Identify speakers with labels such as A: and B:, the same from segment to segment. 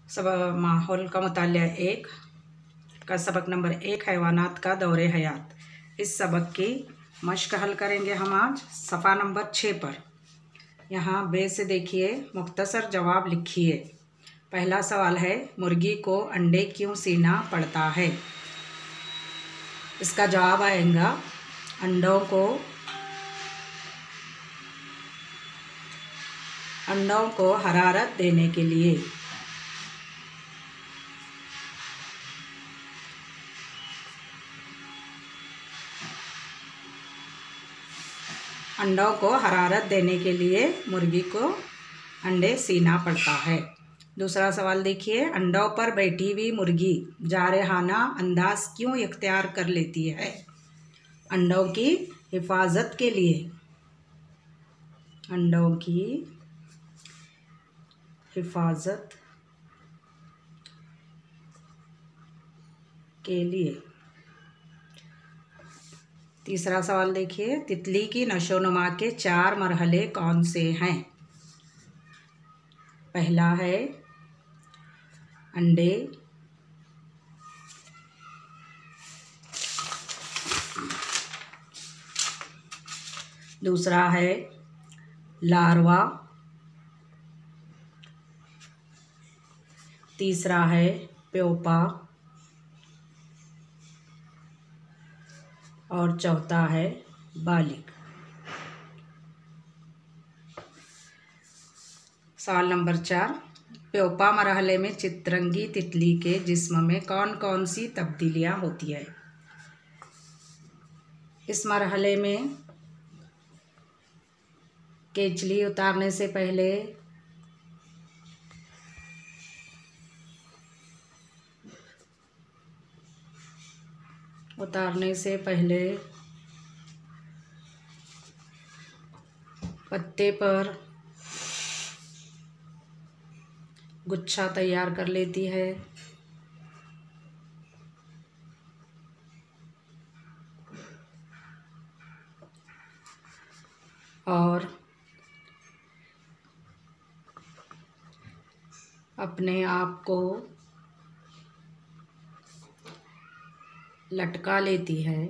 A: सब माहौल का मुतालिया एक का सबक नंबर 1 हैवानात का दौरे हयात। इस सबक की मश्क हल करेंगे हम आज सफ़ा नंबर 6 पर। यहाँ बे से देखिए, मुख्तसर जवाब लिखिए। पहला सवाल है, मुर्गी को अंडे क्यों सीना पड़ता है? इसका जवाब आएगा अंडों को हरारत देने के लिए। अंडों को हरारत देने के लिए मुर्गी को अंडे सीना पड़ता है। दूसरा सवाल देखिए, अंडों पर बैठी हुई मुर्गी जारहाना अंदाज क्यों इख्तियार कर लेती है? अंडों की हिफाजत के लिए। अंडों की हिफाजत के लिए। तीसरा सवाल देखिए, तितली की नशोनुमा के 4 मरहले कौन से हैं? पहला है अंडे, दूसरा है लार्वा, तीसरा है प्योपा और चौथा है बालिग। सवाल नंबर 4, प्योपा मरहले में चितरंगी तितली के जिस्म में कौन कौन सी तब्दीलियां होती है? इस मरहले में केचली उतारने से पहले पत्ते पर गुच्छा तैयार कर लेती है और अपने आप को लटका लेती है।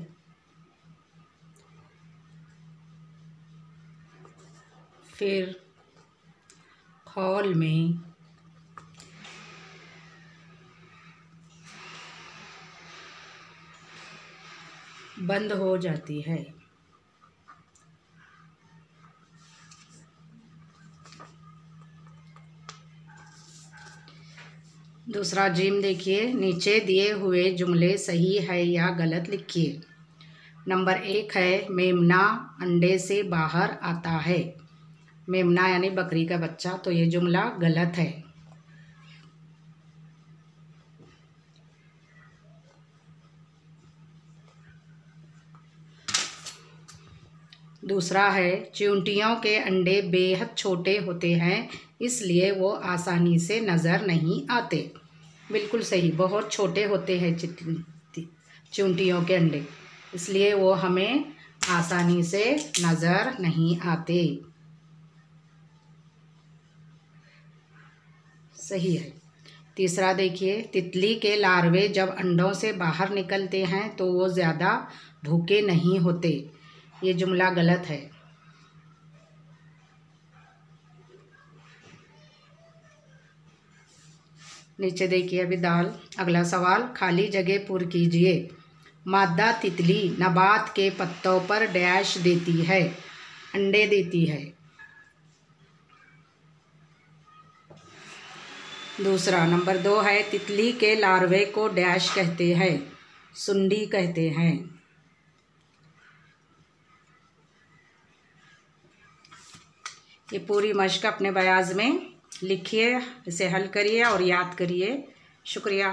A: फिर खौल में बंद हो जाती है। दूसरा जीम देखिए, नीचे दिए हुए जुमले सही है या गलत लिखिए। नंबर 1 है, मेमना अंडे से बाहर आता है। मेमना यानी बकरी का बच्चा, तो ये जुमला गलत है। दूसरा है, चींटियों के अंडे बेहद छोटे होते हैं, इसलिए वो आसानी से नज़र नहीं आते। बिल्कुल सही, बहुत छोटे होते हैं चींटियों के अंडे, इसलिए वो हमें आसानी से नज़र नहीं आते। सही है। तीसरा देखिए, तितली के लार्वे जब अंडों से बाहर निकलते हैं तो वो ज़्यादा भूखे नहीं होते। ये जुमला गलत है। नीचे देखिए अभी अगला सवाल, खाली जगह पूरी कीजिए। मादा तितली नबात के पत्तों पर डैश देती है? अंडे देती है। दूसरा नंबर 2 है, तितली के लार्वे को डैश कहते हैं? सुंडी कहते हैं। ये पूरी मश्क अपने बयाज में लिखिए, इसे हल करिए और याद करिए। शुक्रिया।